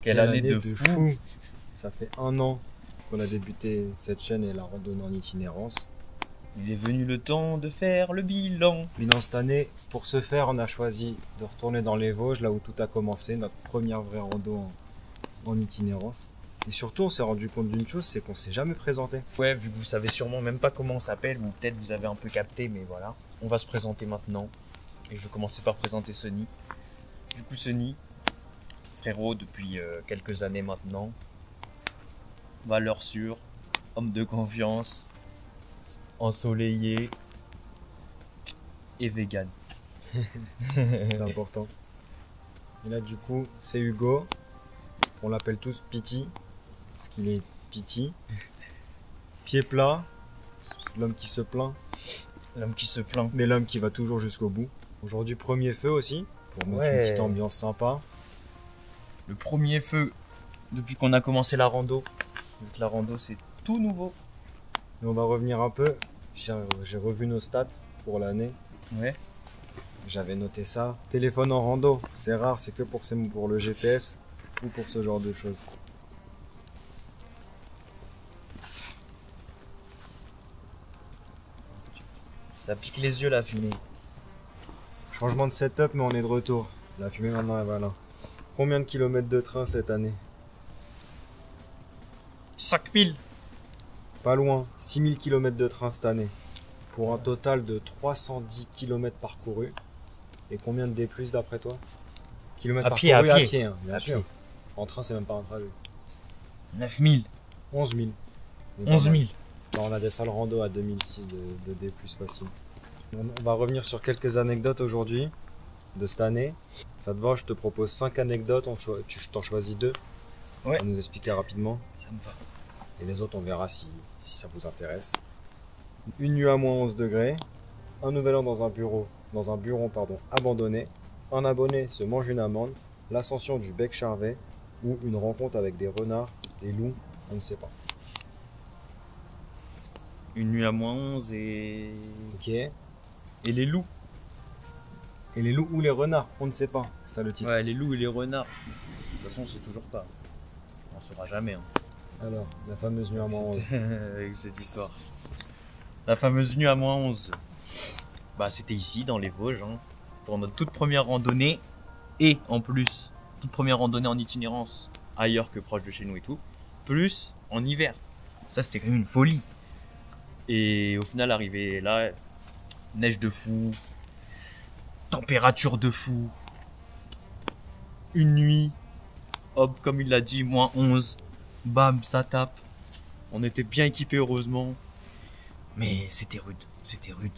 Quelle année de fou! Ça fait 1 an qu'on a débuté cette chaîne et la randonnée en itinérance. Il est venu le temps de faire le bilan. Bilan cette année, pour ce faire, on a choisi de retourner dans les Vosges, là où tout a commencé, notre première vraie rando en itinérance. Et surtout, on s'est rendu compte d'une chose, c'est qu'on s'est jamais présenté. Ouais, vu que vous savez sûrement même pas comment on s'appelle, ou peut-être vous avez un peu capté, mais voilà. On va se présenter maintenant. Et je vais commencer par présenter Sonny. Du coup, Sonny, frérot depuis quelques années maintenant. Valeur sûre, homme de confiance, ensoleillé et vegan. C'est important. Et là, du coup, c'est Hugo. On l'appelle tous Piti, parce qu'il est Piti. Pied plat, l'homme qui se plaint, L'homme qui se plaint. mais l'homme qui va toujours jusqu'au bout. Aujourd'hui, premier feu aussi, pour mettre une Ouais. petite ambiance sympa. Le premier feu depuis qu'on a commencé la rando. Donc la rando, c'est tout nouveau. Et on va revenir un peu. J'ai revu nos stats pour l'année. Ouais. J'avais noté ça. Téléphone en rando, c'est rare, c'est que pour le GPS ou pour ce genre de choses. Ça pique les yeux la fumée. Changement de setup, mais on est de retour. La fumée maintenant, elle va là. Combien de kilomètres de train cette année? 5000. Pas loin, 6000 km de train cette année. Pour un total de 310 km parcourus. Et combien de D+, d'après toi? Kilomètres À pied, parcourus à à pied. pied, hein, bien À sûr. pied. En train, c'est même pas un trajet. 9000. 11 000. Mais 11 000. Bah, on a des salles rando à 2006 de D+, facile. On va revenir sur quelques anecdotes aujourd'hui, de cette année. Ça te va, je te propose 5 anecdotes, tu t'en choisis 2. Ouais. Pour nous expliquer rapidement. Ça me va. Et les autres, on verra si ça vous intéresse. Une nuit à moins 11 degrés. Un nouvel an dans un bureau abandonné. Un abonné se mange une amende. L'ascension du bec Charvet. Ou une rencontre avec des renards, des loups, on ne sait pas. Une nuit à moins 11 et... Ok. Et Et les loups. les loups ou les renards, on ne sait pas. C'est ça le titre. Ouais, les loups et les renards. De toute façon, on sait toujours pas. On saura jamais. Hein. Alors, la fameuse nuit à moins 11. Avec cette histoire. La fameuse nuit à moins 11. Bah, c'était ici, dans les Vosges, hein, pour notre toute première randonnée. Et en plus, toute première randonnée en itinérance ailleurs que proche de chez nous et tout. Plus en hiver. Ça, c'était quand même une folie. Et au final, arrivé là, neige de fou, température de fou, une nuit, hop, comme il l'a dit, moins 11, bam, ça tape. On était bien équipés, heureusement. Mais c'était rude, c'était rude.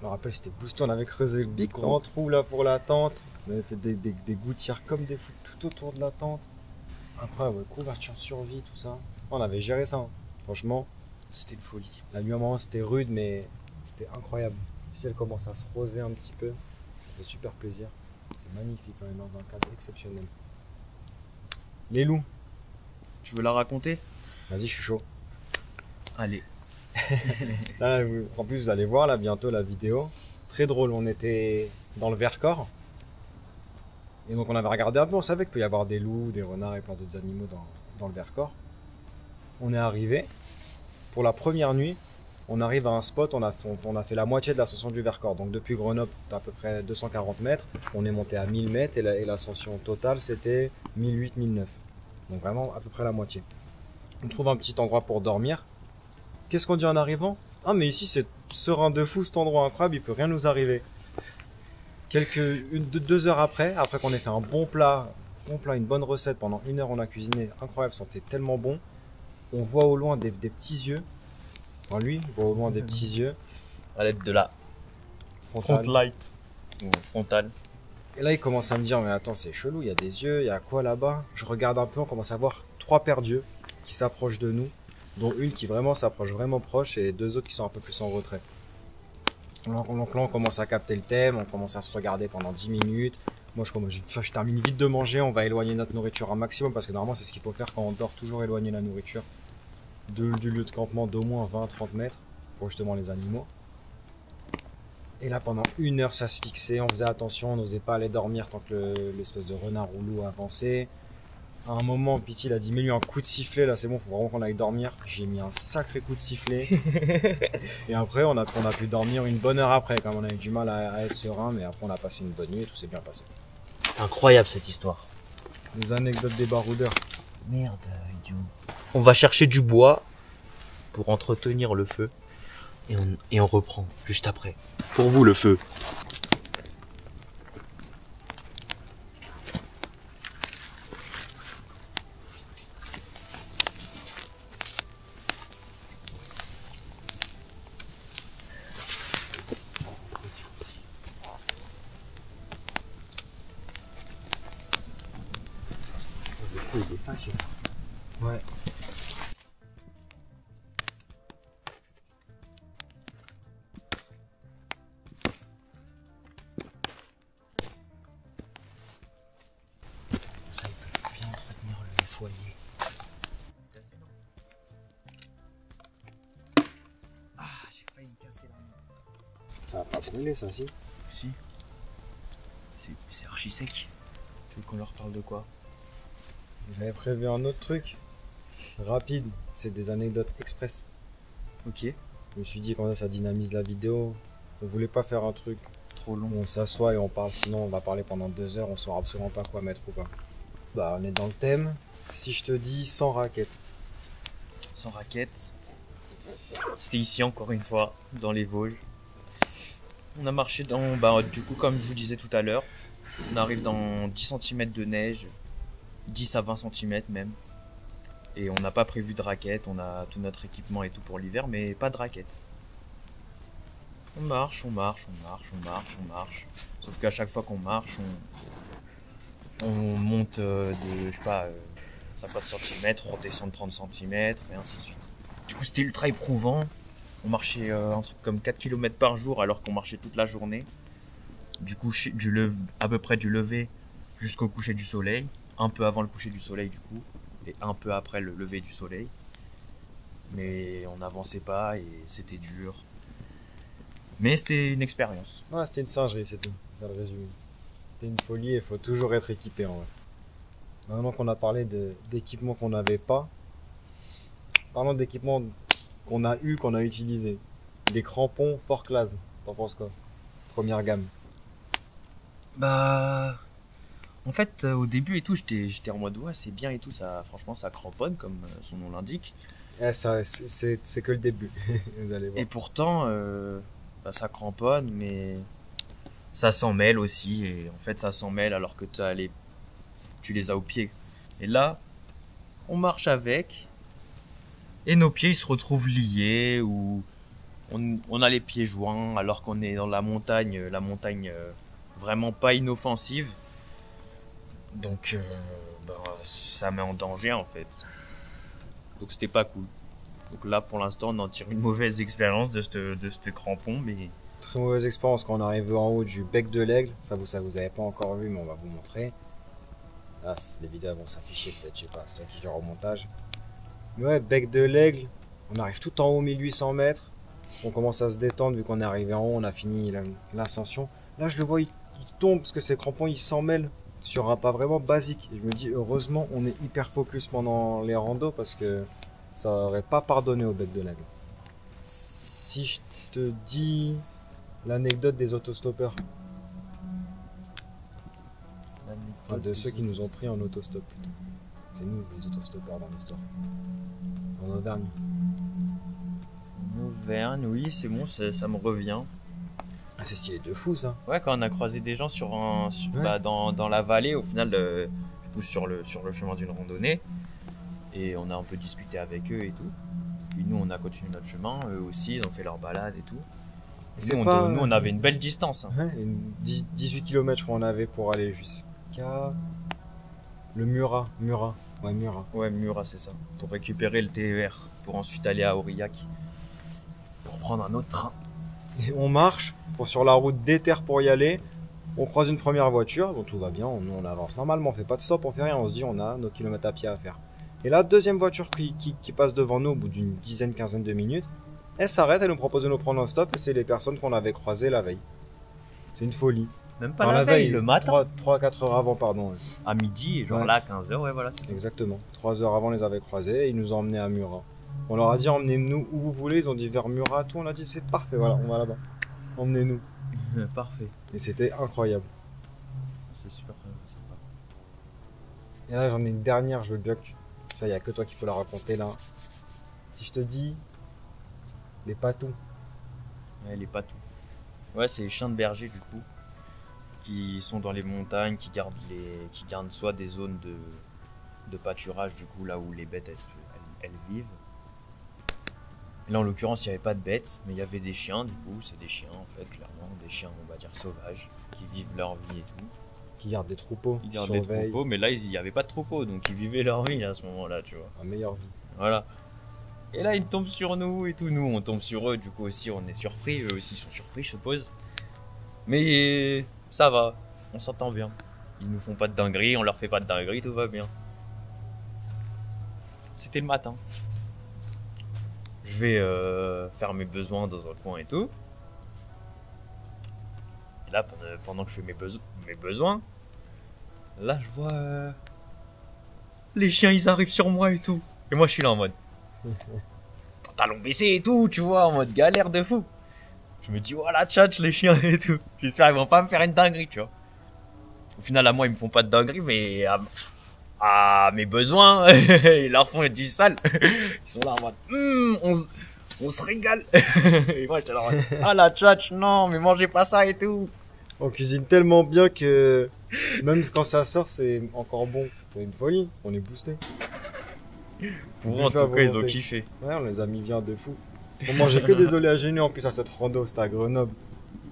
Je me rappelle, c'était boosté, on avait creusé le grand trou là pour la tente. On avait fait des gouttières comme des fous tout autour de la tente. Après, ouais, couverture de survie, tout ça. On avait géré ça, hein. Franchement, C'était une folie. la nuit à moment c'était rude, mais c'était incroyable. Le ciel commence à se roser un petit peu. Ça fait super plaisir. C'est magnifique, on est dans un cadre exceptionnel. Les loups, Tu veux la raconter? vas-y, je suis chaud. Allez. Là, en plus, vous allez voir là bientôt la vidéo. Très drôle, on était dans le Vercors. Et donc on avait regardé un peu, on savait qu'il peut y avoir des loups, des renards et plein d'autres animaux dans le Vercors. On est arrivé. Pour la première nuit, on arrive à un spot, on a fait la moitié de l'ascension du Vercors. Donc depuis Grenoble, à peu près 240 mètres. On est monté à 1000 mètres et l'ascension totale c'était 1008-1009. Donc vraiment à peu près la moitié. On trouve un petit endroit pour dormir. Qu'est-ce qu'on dit en arrivant? Ah mais ici c'est serein de fou cet endroit incroyable, il peut rien nous arriver. 2 heures après qu'on ait fait un bon plat, une bonne recette, pendant 1 heure on a cuisiné, incroyable, sentait tellement bon. On voit au loin des petits yeux. Enfin lui, il voit au loin des petits yeux. À l'aide de la front light. Ou frontale. Et là il commence à me dire mais attends c'est chelou, il y a des yeux, il y a quoi là-bas? Je regarde un peu, on commence à voir 3 paires d'yeux qui s'approchent de nous. Dont une qui vraiment s'approche vraiment proche et 2 autres qui sont un peu plus en retrait. Donc là on commence à capter le thème, on commence à se regarder pendant 10 minutes. Moi je termine vite de manger, on va éloigner notre nourriture un maximum parce que normalement c'est ce qu'il faut faire quand on dort, toujours éloigner la nourriture du lieu de campement d'au moins 20-30 mètres pour justement les animaux. Et là pendant 1 heure ça se fixait, on faisait attention, on n'osait pas aller dormir tant que l'espèce de renard ou loup avançait. À un moment, Pity il a dit, mets-lui un coup de sifflet, là c'est bon, faut vraiment qu'on aille dormir. J'ai mis un sacré coup de sifflet. Et après, on a pu dormir une bonne heure après, quand on a eu du mal à être serein, mais après on a passé une bonne nuit et tout s'est bien passé. Incroyable cette histoire. Les anecdotes des baroudeurs. Merde, idiot. On va chercher du bois pour entretenir le feu. Et on reprend juste après. Pour vous le feu. Le feu il est fâché. Ouais. Ça il peut bien entretenir le foyer. Ah, j'ai failli me casser la main. Ça va pas brûler ça, si. Si. C'est archi sec. Tu veux qu'on leur parle de quoi? J'avais prévu un autre truc. Rapide, c'est des anecdotes express. Ok. Je me suis dit, quand ça dynamise la vidéo, on voulait pas faire un truc Trop long. où on s'assoit et on parle, sinon on va parler pendant 2 heures, on saura absolument pas quoi mettre ou pas. Bah, on est dans le thème. Si je te dis sans raquette. Sans raquette. C'était ici encore une fois, dans les Vosges. On a marché dans, du coup comme je vous disais tout à l'heure, on arrive dans 10 cm de neige, 10 à 20 cm même. Et on n'a pas prévu de raquette, on a tout notre équipement et tout pour l'hiver, mais pas de raquette. On marche, on marche, on marche, on marche, on marche. Sauf qu'à chaque fois qu'on marche, on monte de, je sais pas, 50 cm, on redescend de 30 cm, et ainsi de suite. Du coup, c'était ultra éprouvant. On marchait un truc comme 4 km par jour alors qu'on marchait toute la journée. Du coucher, à peu près du lever jusqu'au coucher du soleil. Un peu avant le coucher du soleil du coup. Et un peu après le lever du soleil. Mais on n'avançait pas et c'était dur. Mais c'était une expérience. Ouais, c'était une singerie, c'est tout. Ça le résume. C'était une folie et il faut toujours être équipé en vrai. Maintenant qu'on a parlé d'équipements qu'on n'avait pas, parlons d'équipements qu'on a eu, qu'on a utilisé. Des crampons Fort Class. T'en penses quoi? Première gamme. Bah... En fait, au début et tout, j'étais en mode ouais, c'est bien et tout, ça, franchement, ça cramponne comme son nom l'indique. Eh, ça, c'est que le début. Vous allez voir. Et pourtant, ça cramponne, mais ça s'en mêle aussi. Et en fait, ça s'en mêle alors que tu les as aux pieds. Et là, on marche avec, et nos pieds ils se retrouvent liés, ou on a les pieds joints alors qu'on est dans la montagne vraiment pas inoffensive. Donc ça met en danger en fait. Donc c'était pas cool. Donc là pour l'instant on en tire une mauvaise expérience de ce crampon, mais Très mauvaise expérience quand on arrive en haut du bec de l'aigle. Ça vous avez pas encore vu, mais on va vous montrer. Là, les vidéos vont s'afficher peut-être, je sais pas, c'est toi qui gère au montage. Mais ouais, bec de l'aigle, on arrive tout en haut, 1800 mètres. On commence à se détendre vu qu'on est arrivé en haut, on a fini l'ascension. Là, je le vois, il tombe parce que ces crampons, ils s'en mêlent sur un pas vraiment basique. Et je me dis, heureusement, on est hyper focus pendant les randos parce que ça aurait pas pardonné au bec de l'aigle. Si je te dis l'anecdote des autostoppeurs, de ceux qui nous ont pris en autostop plutôt. C'est nous les autostoppeurs dans l'histoire. En Auvergne. en Auvergne, oui c'est bon, ça me revient. Ah, c'est stylé de fou ça. Ouais, quand on a croisé des gens Ouais. dans la vallée, au final, du coup, sur le chemin d'une randonnée, et on a un peu discuté avec eux et tout. Puis nous, on a continué notre chemin, eux aussi, ils ont fait leur balade et tout. Et C'est nous, pas, nous, on avait une belle distance. Hein. Ouais, 18 km je crois on avait pour aller jusqu'à le Murat. Ouais, Murat. Ouais, Murat, c'est ça. Pour récupérer le TER, pour ensuite aller à Aurillac, pour prendre un autre train. Et on marche sur la route déterre pour y aller. On croise une première voiture, bon tout va bien, on avance normalement, on fait pas de stop, on fait rien, on se dit on a nos kilomètres à pied à faire. Et la deuxième voiture qui passe devant nous au bout d'une dizaine, quinzaine de minutes, elle s'arrête, elle nous propose de nous prendre un stop et c'est les personnes qu'on avait croisées la veille. C'est une folie. Même pas Enfin, la veille, le matin. 3-4 heures avant, pardon. Ouais. À midi, et genre Ouais. là, à 15h, ouais, voilà, c'est ça. Exactement. 3 heures avant, on les avait croisés et ils nous ont emmenés à Murat. On leur a dit emmenez-nous où vous voulez, ils ont dit vers Murat, tout. On a dit c'est parfait, voilà, on va là-bas. Emmenez-nous. Parfait. Et c'était incroyable. C'est super sympa. Et là, j'en ai une dernière, je veux bien que tu. Ça, y a que toi qui peux la raconter là. Si je te dis. Les patous. Ouais, les patous. Ouais, c'est les chiens de berger du coup. Qui sont dans les montagnes, qui gardent soit des zones de pâturage du coup là où les bêtes elles vivent. Et là en l'occurrence il n'y avait pas de bêtes, mais il y avait des chiens du coup, c'est des chiens en fait clairement, des chiens on va dire sauvages, qui vivent leur vie et tout. Qui gardent des troupeaux. Ils gardent surveillent. des troupeaux, mais là il n'y avait pas de troupeaux, donc ils vivaient leur vie à ce moment-là, tu vois. La meilleure vie. Voilà. Et là ils tombent sur nous et tout, nous on tombe sur eux, du coup aussi on est surpris, eux aussi sont surpris je suppose. Mais ça va, on s'entend bien. Ils nous font pas de dinguerie, on leur fait pas de dinguerie, tout va bien. C'était le matin. Je vais faire mes besoins dans un coin et tout. Et là, pendant que je fais mes besoins, là je vois les chiens ils arrivent sur moi et tout. Et moi je suis là en mode pantalon baissé et tout, tu vois, en mode galère de fou. Je me dis, voilà, tchatch, les chiens et tout. J'espère qu'ils vont pas me faire une dinguerie, tu vois. Au final, à moi, ils me font pas de dinguerie, mais à mes besoins, ils leur font du sale. Ils sont là en mode, on se régale. Et moi, j'étais là en mode, ah la tchatch, non, mais mangez pas ça et tout. On cuisine tellement bien que même quand ça sort, c'est encore bon. C'est une folie, on est boosté. Pour eux, en tout cas, ils ont kiffé. Ouais, on les a mis bien de fou. On mangeait que des oléagineux en plus à cette rando, c'était à Grenoble.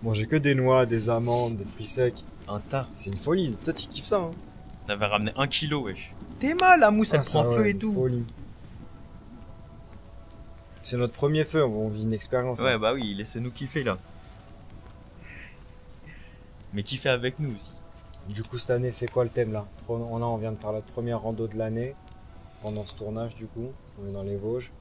On mangeait que des noix, des amandes, des fruits secs. Un tas. C'est une folie, peut-être qu'ils kiffent ça. Hein. On avait ramené 1 kilo, wesh. T'es mal, la mousse, elle ça, prend ouais, feu et une tout. Folie. C'est notre premier feu, on vit une expérience. Ouais, hein. bah oui, laissez-nous kiffer là. Mais kiffer avec nous aussi. Du coup, cette année, c'est quoi le thème là? On vient de faire notre première rando de l'année. Pendant ce tournage, du coup, on est dans les Vosges.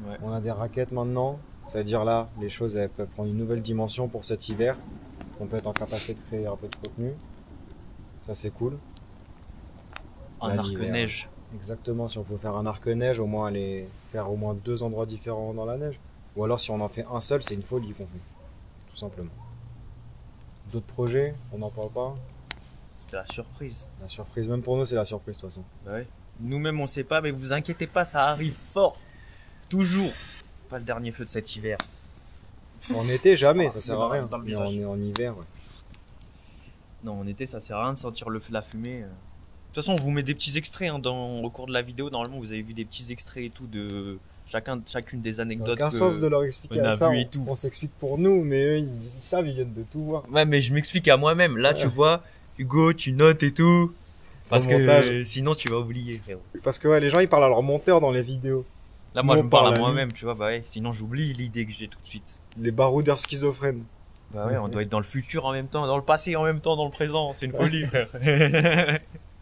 Ouais. On a des raquettes maintenant. C'est-à-dire là, les choses elles peuvent prendre une nouvelle dimension pour cet hiver. On peut être en capacité de créer un peu de contenu. Ça, c'est cool. Un Là, arc l'hiver. neige. Exactement, si on peut faire un arc neige, au moins aller faire au moins 2 endroits différents dans la neige. Ou alors si on en fait un seul, c'est une folie qu'on fait. Tout simplement. D'autres projets, on n'en parle pas. C'est la surprise. La surprise, même pour nous, c'est la surprise de toute façon. Bah ouais. Nous-mêmes, on sait pas, mais vous inquiétez pas, ça arrive fort. Toujours. Pas le dernier feu de cet hiver. En été, jamais, ça c'est sert à rien. dans le Mais visage. en hiver, ouais. Non, en été, ça sert à rien de sentir la fumée. De toute façon, on vous met des petits extraits hein, au cours de la vidéo. Normalement, vous avez vu des petits extraits et tout de chacune des Ça n'a anecdotes. aucun sens de leur expliquer on a ça. vu et tout. On s'explique pour nous, mais eux, ils savent, ils viennent de tout voir. Ouais, mais je m'explique à moi-même. Là, Ouais. tu vois, Hugo, tu notes et tout. Parce Pour que le montage. sinon, tu vas oublier, frérot. Parce que ouais, les gens, ils parlent à leur monteur dans les vidéos. Là, moi, Nous, je on me parle parle à à moi-même, tu vois. Bah ouais, sinon, j'oublie l'idée que j'ai tout de suite. Les baroudeurs schizophrènes. Bah ouais, on doit être dans le futur en même temps, dans le passé en même temps, dans le présent. C'est une folie, frère.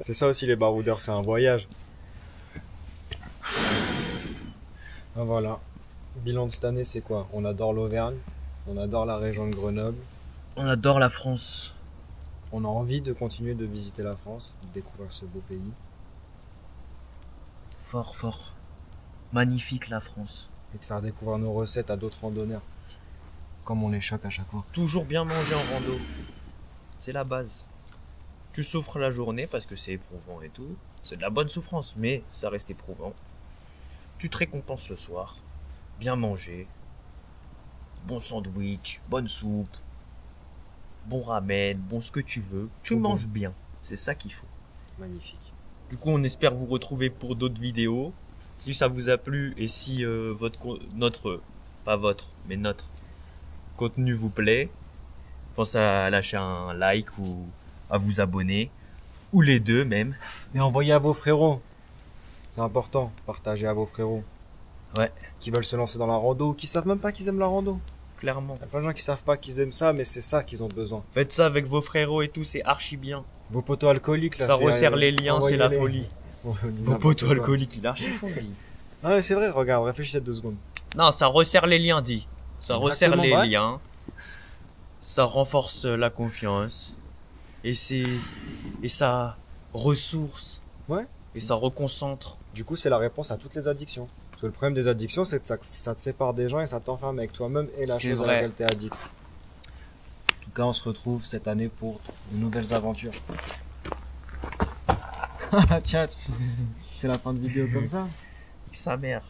C'est ça aussi, les baroudeurs, c'est un voyage. Ah, voilà. Bilan de cette année, c'est quoi? On adore l'Auvergne, on adore la région de Grenoble, On adore la France. on a envie de continuer de visiter la France, de découvrir ce beau pays, Fort, fort. Magnifique, la France. et de faire découvrir nos recettes à d'autres randonneurs. Comme on les choque à chaque fois. Toujours bien manger en rando. C'est la base. Tu souffres la journée parce que c'est éprouvant et tout. C'est de la bonne souffrance, mais ça reste éprouvant. Tu te récompenses le soir. Bien manger. Bon sandwich, bonne soupe. Bon ramen, bon ce que tu veux. Tu Tout bon. manges bien. C'est ça qu'il faut. Magnifique. Du coup, on espère vous retrouver pour d'autres vidéos. Si ça vous a plu et si notre contenu vous plaît, pensez à lâcher un like ou à vous abonner, ou les deux même. Et envoyez à vos frérots. C'est important, partagez à vos frérots. Ouais. Qui veulent se lancer dans la rando ou qui savent même pas qu'ils aiment la rando. Clairement. Il y a plein de gens qui savent pas qu'ils aiment ça, mais c'est ça qu'ils ont besoin. Faites ça avec vos frérots et tout, c'est archi bien. Vos potos alcooliques, là, Ça c'est, resserre les liens, c'est la envoyez-les. folie. On dit Vos n'importe potos quoi. alcooliques, il est archi fou, lui. Ah ouais, c'est vrai, regarde, réfléchissez 2 secondes. Non, ça resserre les liens, dit. Ça resserre Exactement, les ouais. liens. ça renforce la confiance. Et ça ressource. Ouais. Et ça reconcentre. Du coup, c'est la réponse à toutes les addictions. Parce que le problème des addictions, c'est que ça te sépare des gens et ça t'enferme avec toi-même et la C'est chose à vrai. laquelle t'es addict. En tout cas, on se retrouve cette année pour de nouvelles aventures. Tiens, c'est la fin de vidéo comme ça. Sa mère.